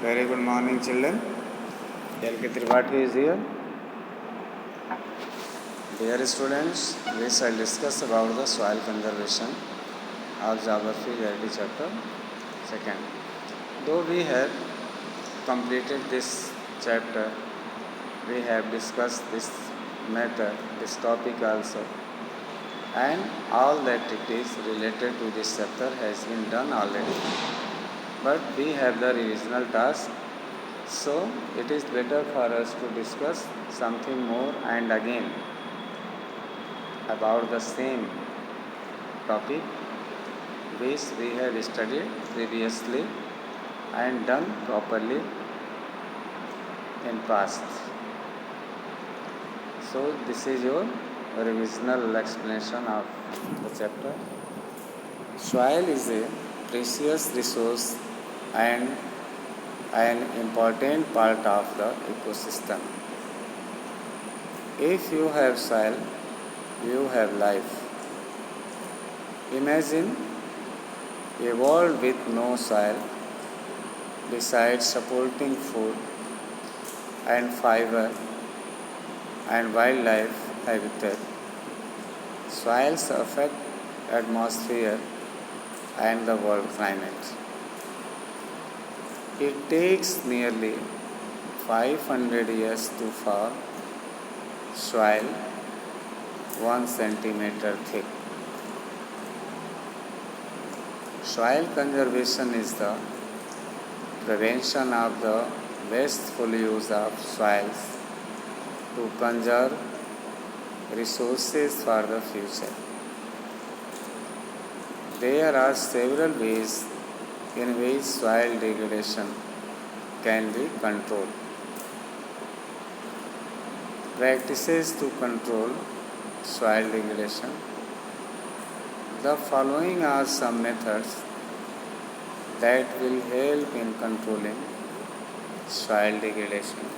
Very good morning, children. L.K. Tripathi is here. Dear students, we shall discuss about the soil conservation of Geography Reality Chapter 2. Though we have completed this chapter, we have discussed this matter, this topic also, and all the activities related to this chapter has been done already. But we have the revisional task, so it is better for us to discuss something more and again about the same topic which we have studied previously and done properly in past. So this is your revisional explanation of the chapter. Soil is a precious resource and an important part of the ecosystem. If you have soil, you have life. Imagine a world with no soil. Besides supporting food and fiber and wildlife habitat, soils affect atmosphere and the world climate. It takes nearly 500 years to form soil 1 centimeter thick. Soil conservation is the prevention of the wasteful use of soils to conserve resources for the future. There are several ways in which soil degradation can be controlled. Practices to control soil degradation. The following are some methods that will help in controlling soil degradation.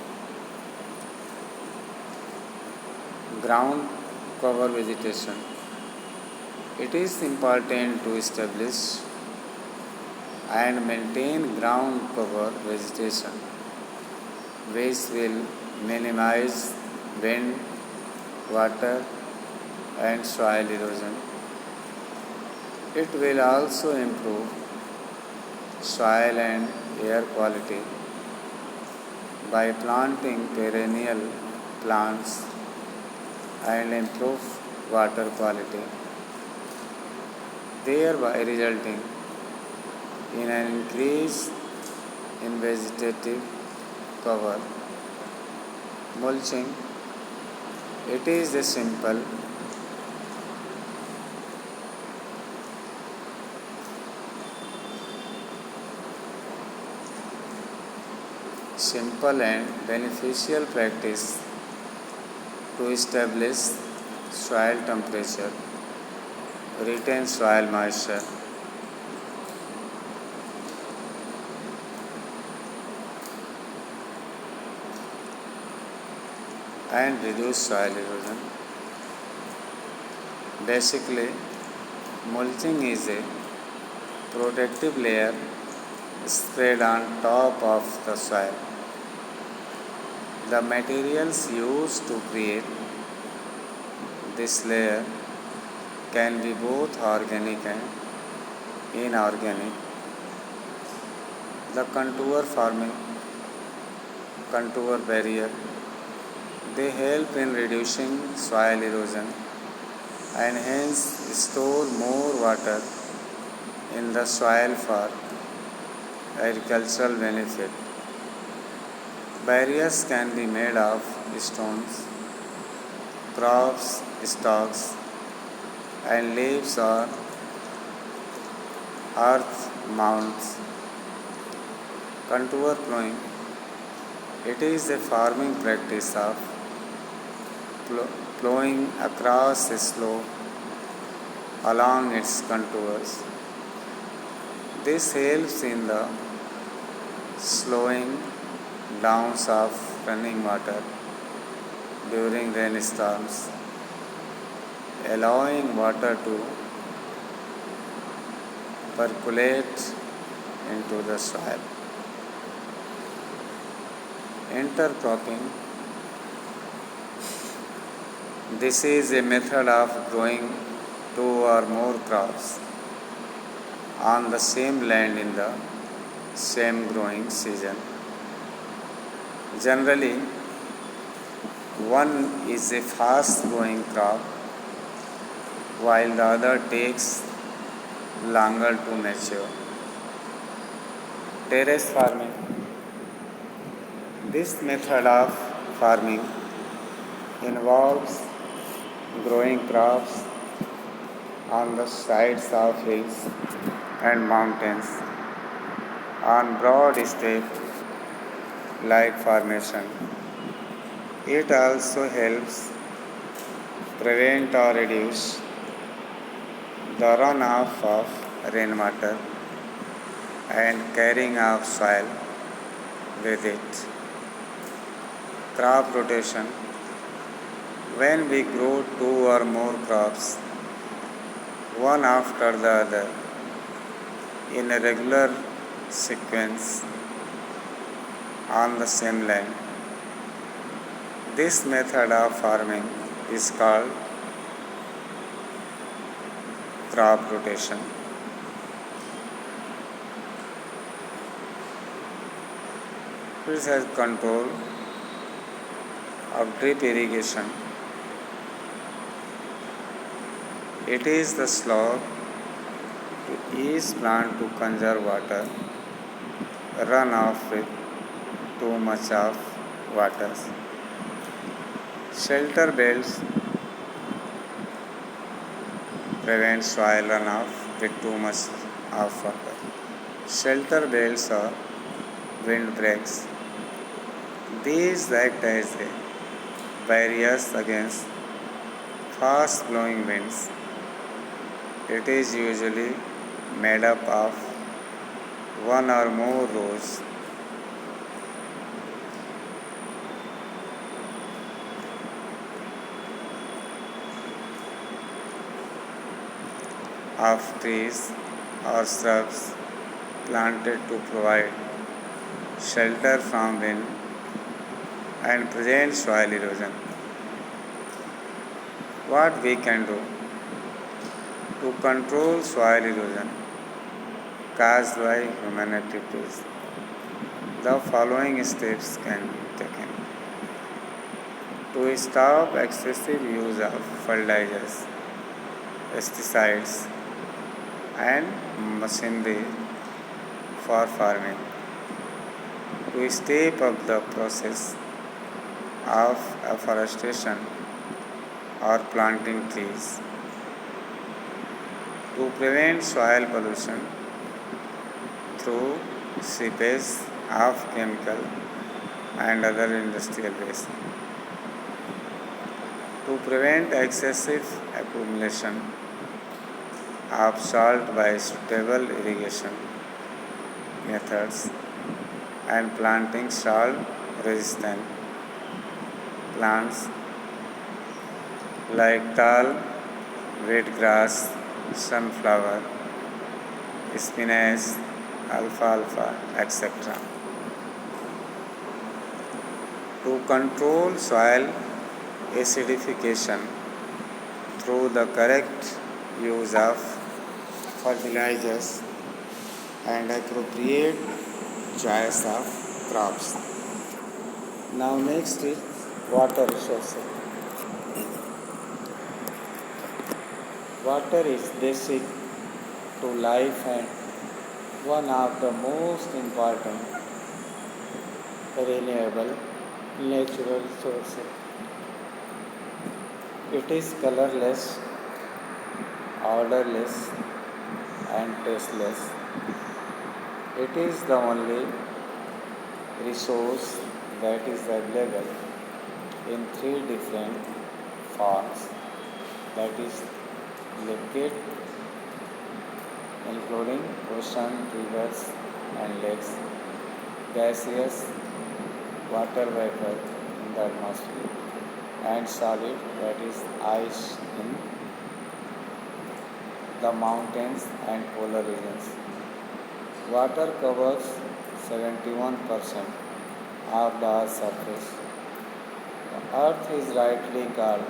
Ground cover vegetation. It is important to establish and maintain ground cover vegetation which will minimize wind, water and soil erosion. It will also improve soil and air quality by planting perennial plants and improve water quality, thereby resulting in an increase in vegetative cover. Mulching. It is a simple and beneficial practice to establish soil temperature, retain soil moisture, and reduce soil erosion. Basically, mulching is a protective layer spread on top of the soil. The materials used to create this layer can be both organic and inorganic. The contour barrier, they help in reducing soil erosion and hence store more water in the soil for agricultural benefit. Barriers can be made of stones, crops, stalks, and leaves or earth mounds. Contour plowing. It is a farming practice of plowing across a slope along its contours. This helps in the slowing down of running water during rainstorms, allowing water to percolate into the soil. Intercropping. This is a method of growing two or more crops on the same land in the same growing season. Generally, one is a fast growing crop while the other takes longer to mature. Terrace farming. This method of farming involves growing crops on the sides of hills and mountains on broad step like formation. It also helps prevent or reduce the runoff of rainwater and carrying of soil with it. Crop rotation. When we grow two or more crops, one after the other, in a regular sequence on the same land, this method of farming is called crop rotation. This has control of drip irrigation. It is the slope to each plant to conserve water, run off with too much of water. Shelter belts prevent soil runoff with too much of water. Shelter belts or wind breaks. These act as a barriers against fast blowing winds. It is usually made up of one or more rows of trees or shrubs planted to provide shelter from wind and prevent soil erosion. What we can do to control soil erosion caused by human activities. The following steps can be taken to stop excessive use of fertilizers, pesticides, and machinery for farming. To step up the process of afforestation or planting trees. To prevent soil pollution through seepage of chemical and other industrial waste. To prevent excessive accumulation of salt by suitable irrigation methods and planting salt resistant plants like tall wheat grass, sunflower, spinach, alfalfa, etc. To control soil acidification through the correct use of fertilizers and appropriate choice of crops. Now next is water resources. Water is basic to life and one of the most important renewable natural sources. It is colorless, odorless, and tasteless. It is the only resource that is available in three different forms, that is liquid, including ocean, rivers, and lakes, gaseous, water vapor in the atmosphere, and solid, that is ice in the mountains and polar regions. Water covers 71% of the Earth's surface. The Earth is rightly called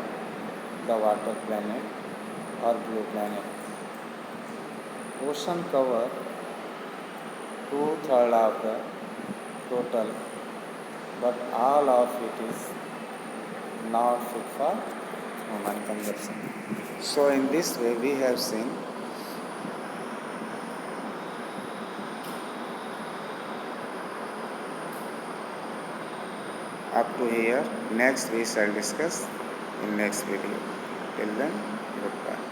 the water planet or blue planet. Ocean cover two-thirds of the total, but all of it is not fit for human consumption. So in this way we have seen up to here. Next we shall discuss in next video. Till then, goodbye.